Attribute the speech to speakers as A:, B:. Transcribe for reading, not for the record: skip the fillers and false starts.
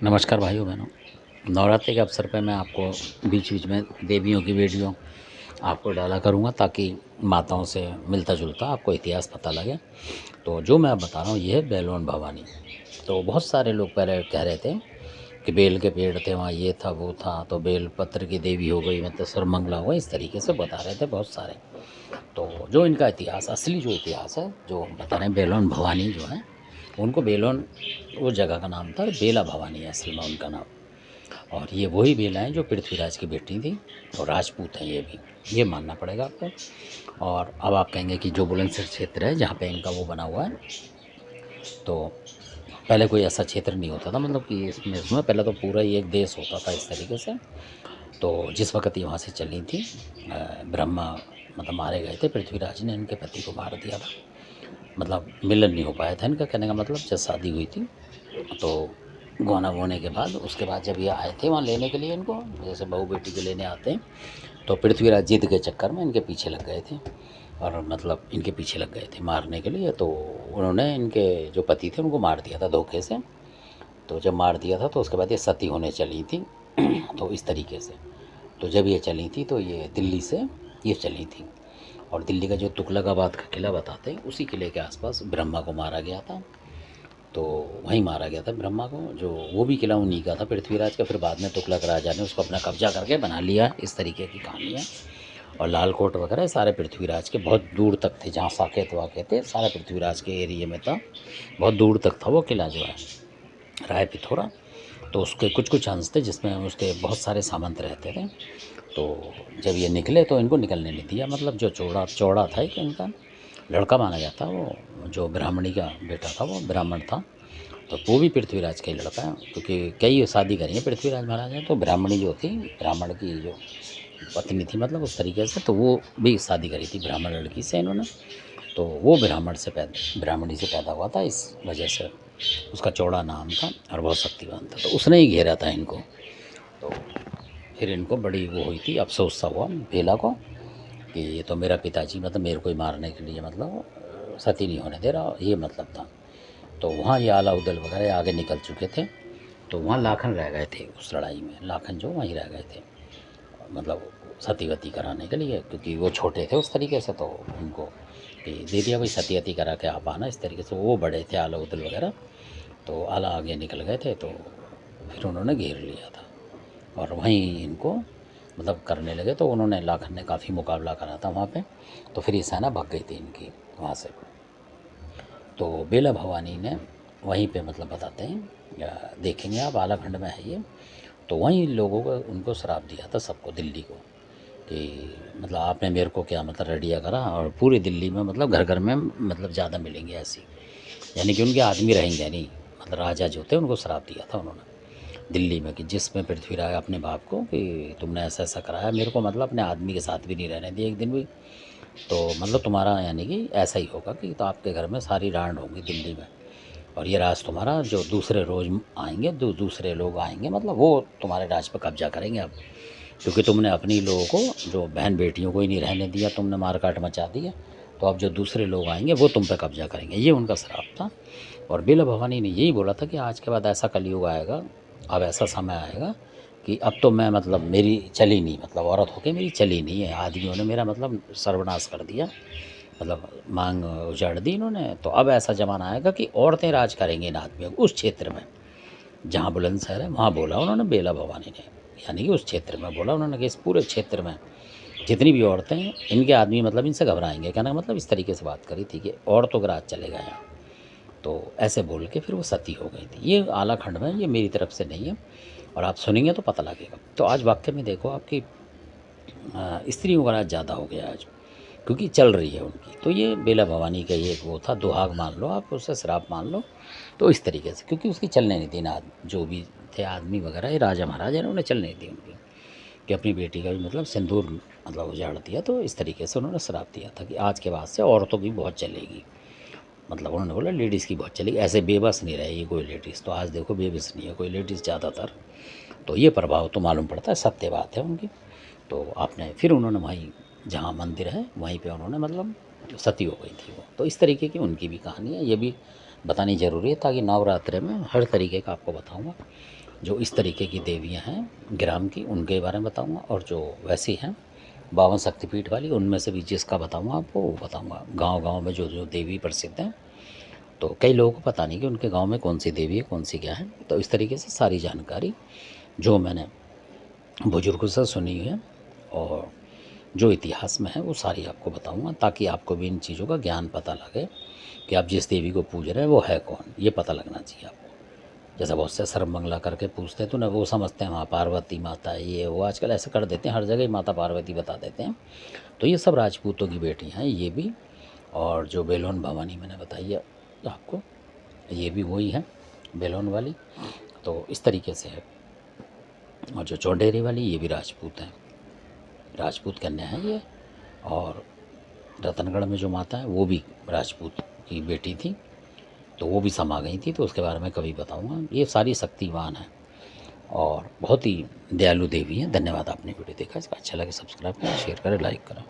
A: नमस्कार भाइयों बहनों। नवरात्रि के अवसर पे मैं आपको बीच बीच में देवियों की वीडियो आपको डाला करूँगा ताकि माताओं से मिलता जुलता आपको इतिहास पता लगे। तो जो मैं अब बता रहा हूँ ये है बेलोन भवानी। तो बहुत सारे लोग पहले कह रहे थे कि बेल के पेड़ थे, वहाँ ये था वो था, तो बेल पत्र की देवी हो गई, मतलब सर्वमंगला हो गई, इस तरीके से बता रहे थे बहुत सारे। तो जो इनका इतिहास, असली जो इतिहास है, जो हम बता रहे हैं, बेलोन भवानी जो है, उनको बेलोन वो जगह का नाम था, बेला भवानी है असल में उनका नाम। और ये वही बेला हैं जो पृथ्वीराज की बेटी थी और राजपूत हैं ये भी, ये मानना पड़ेगा आपको। और अब आप कहेंगे कि जो बुलंदशहर क्षेत्र है जहाँ पे इनका वो बना हुआ है, तो पहले कोई ऐसा क्षेत्र नहीं होता था, मतलब कि इसमें पहले तो पूरा ही एक देश होता था इस तरीके से। तो जिस वक्त ये वहाँ से चली थी, ब्रह्मा मतलब मारे गए थे, पृथ्वीराज ने इनके पति को मार दिया था, मतलब मिलन नहीं हो पाया था इनका, कहने का मतलब जब शादी हुई थी तो गौना होने के बाद, उसके बाद जब ये आए थे वहाँ लेने के लिए इनको, जैसे बहू बेटी को लेने आते हैं, तो पृथ्वीराज जिद के चक्कर में इनके पीछे लग गए थे, और मतलब इनके पीछे लग गए थे मारने के लिए। तो उन्होंने इनके जो पति थे उनको मार दिया था धोखे से। तो जब मार दिया था तो उसके बाद ये सती होने चली थी तो इस तरीके से, तो जब ये चली थी तो ये दिल्ली से ये चली थी, और दिल्ली का जो तुगलकाबाद का किला बताते हैं उसी किले के आसपास ब्रह्मा को मारा गया था। तो वहीं मारा गया था ब्रह्मा को, जो वो भी किला उन्हीं का था पृथ्वीराज का, फिर बाद में तुगलक राजा ने उसको अपना कब्जा करके बना लिया, इस तरीके की कहानी है। और लालकोट वगैरह सारे पृथ्वीराज के, बहुत दूर तक थे, जहाँ साकेत वाकेत थे सारा पृथ्वीराज के एरिए में था, बहुत दूर तक था वो किला जो है राय पिथौरा। तो उसके कुछ कुछ अंश थे जिसमें उसके बहुत सारे सामंत रहते थे। तो जब ये निकले तो इनको निकलने नहीं दिया, मतलब जो चौड़ा चौड़ा था एक इनका लड़का माना जाता, वो जो ब्राह्मणी का बेटा था वो ब्राह्मण था, तो वो भी पृथ्वीराज का ही लड़का है, क्योंकि कई शादी करी है पृथ्वीराज महाराज ने। तो ब्राह्मणी जो थी, ब्राह्मण की जो पत्नी थी, मतलब उस तरीके से, तो वो भी शादी करी थी ब्राह्मण लड़की से इन्होंने। तो वो ब्राह्मणी से पैदा हुआ था, इस वजह से उसका चौड़ा नाम था और बहुत शक्तिवान था, तो उसने ही घेरा था इनको। तो फिर इनको बड़ी वो हुई थी, अफसोस सा हुआ बेला को कि ये तो मेरा पिताजी, मतलब मेरे को ही मारने के लिए, मतलब सती नहीं होने दे रहा, ये मतलब था। तो वहाँ ये आला उदल वगैरह आगे निकल चुके थे, तो वहाँ लाखन रह गए थे उस लड़ाई में, लाखन जो वहीं रह गए थे, मतलब सतीवती कराने के लिए, क्योंकि वो छोटे थे उस तरीके से, तो उनको कि दे दिया भाई सतीवती करा के आप आना, इस तरीके से। वो बड़े थे आला उदल वगैरह, तो आला आगे निकल गए थे, तो फिर उन्होंने घेर लिया था और वहीं इनको मतलब करने लगे। तो उन्होंने, लाखन ने काफ़ी मुकाबला करा था वहाँ पे, तो फिर ये सेना भाग गई थी इनकी वहाँ से। तो बेला भवानी ने वहीं पे, मतलब बताते हैं, देखेंगे आप, आलाखंड में है ये। तो वहीं लोगों को उनको श्राप दिया था सबको, दिल्ली को, कि मतलब आपने मेरे को क्या मतलब रेडिया करा, और पूरी दिल्ली में मतलब घर घर में मतलब ज़्यादा मिलेंगे ऐसी, यानी कि उनके आदमी रहेंगे नहीं, मतलब राजा जो थे उनको श्राप दिया था उन्होंने दिल्ली में, कि जिसमें पृथ्वीराज अपने बाप को कि तुमने ऐसा ऐसा कराया मेरे को, मतलब अपने आदमी के साथ भी नहीं रहने दिया एक दिन भी, तो मतलब तुम्हारा यानी कि ऐसा ही होगा कि तो आपके घर में सारी रांड होंगी दिल्ली में, और ये राज तुम्हारा, जो दूसरे रोज आएंगे, दूसरे लोग आएंगे, मतलब वो तुम्हारे राज पर कब्जा करेंगे अब, क्योंकि तुमने अपनी लोगों को, जो बहन बेटियों को ही नहीं रहने दिया, तुमने मार काट मचा दी है, तो अब जो दूसरे लोग आएंगे वो तुम पे कब्जा करेंगे, ये उनका श्राप था। और बेला भवानी ने यही बोला था कि आज के बाद ऐसा कलयुग आएगा, अब ऐसा समय आएगा कि अब तो मैं, मतलब मेरी चली नहीं, मतलब औरत होके मेरी चली नहीं है, आदमियों ने मेरा मतलब सर्वनाश कर दिया, मतलब मांग उजाड़ दी इन्होंने। तो अब ऐसा ज़माना आएगा कि औरतें राज करेंगी इन आदमियों को, उस क्षेत्र में जहाँ बुलंदशहर है वहाँ बोला उन्होंने बेला भवानी ने, यानी कि उस क्षेत्र में बोला उन्होंने कि इस पूरे क्षेत्र में जितनी भी औरतें हैं इनके आदमी मतलब इनसे घबराएंगे, कहना का मतलब इस तरीके से बात करी थी कि औरतों का राज चलेगा यहाँ। तो ऐसे बोल के फिर वो सती हो गई थी। ये आलाखंड में, ये मेरी तरफ से नहीं है, और आप सुनेंगे तो पता लगेगा। तो आज वाक्य में देखो आपकी स्त्रियों का राज ज़्यादा हो गया आज, क्योंकि चल रही है उनकी। तो ये बेला भवानी का ये एक वो था, दुहाग मान लो आप, उससे श्राप मान लो। तो इस तरीके से, क्योंकि उसकी चलने नहीं दी ना, जो भी थे आदमी वगैरह, ये राजा महाराजा ने उन्हें चलने नहीं दी उनकी, कि अपनी बेटी का भी मतलब सिंदूर मतलब उजाड़ दिया। तो इस तरीके से उन्होंने श्राप दिया था कि आज के बाद से औरतों की बहुत चलेगी, मतलब उन्होंने बोला लेडीज़ की बहुत चलेगी, ऐसे बेबस नहीं रहेगी कोई लेडीज़। तो आज देखो बेबस नहीं है कोई लेडीज़ ज़्यादातर। तो ये प्रभाव तो मालूम पड़ता है, सत्य बात है उनकी। तो आपने फिर उन्होंने वहीं जहाँ मंदिर है वहीं पे उन्होंने मतलब सती हो गई थी वो। तो इस तरीके की उनकी भी कहानी है, ये भी बतानी ज़रूरी है, ताकि नवरात्रि में हर तरीके का आपको बताऊँगा। जो इस तरीके की देवियाँ हैं ग्राम की, उनके बारे में बताऊँगा, और जो वैसी हैं 52 शक्तिपीठ वाली, उनमें से भी जिसका बताऊँगा आपको वो बताऊँगा। गाँव-गाँव में जो जो देवी प्रसिद्ध हैं, तो कई लोगों को पता नहीं कि उनके गाँव में कौन सी देवी है, कौन सी क्या है। तो इस तरीके से सारी जानकारी जो मैंने बुजुर्गों से सुनी है और जो इतिहास में है वो सारी आपको बताऊँगा, ताकि आपको भी इन चीज़ों का ज्ञान पता लगे कि आप जिस देवी को पूज रहे हैं वो है कौन, ये पता लगना चाहिए आपको। जैसे बहुत से सर्वमंगला करके पूछते हैं तो ना वो समझते हैं वहाँ पार्वती माता है, ये वो आजकल ऐसे कर देते हैं, हर जगह ही माता पार्वती बता देते हैं। तो ये सब राजपूतों की बेटियाँ हैं ये भी, और जो बेलोन भवानी मैंने बताई है आपको, ये भी वही है बेलोन वाली। तो इस तरीके से है। और जो चौडेरी वाली ये भी राजपूत हैं, राजपूत कन्या है ये। और रतनगढ़ में जो माता है वो भी राजपूत की बेटी थी, तो वो भी समा गई थी, तो उसके बारे में कभी बताऊँगा। ये सारी शक्तिवान हैं और बहुत ही दयालु देवी हैं। धन्यवाद, आपने वीडियो देखा। इसका अच्छा लगे सब्सक्राइब करें, शेयर करें, लाइक करें।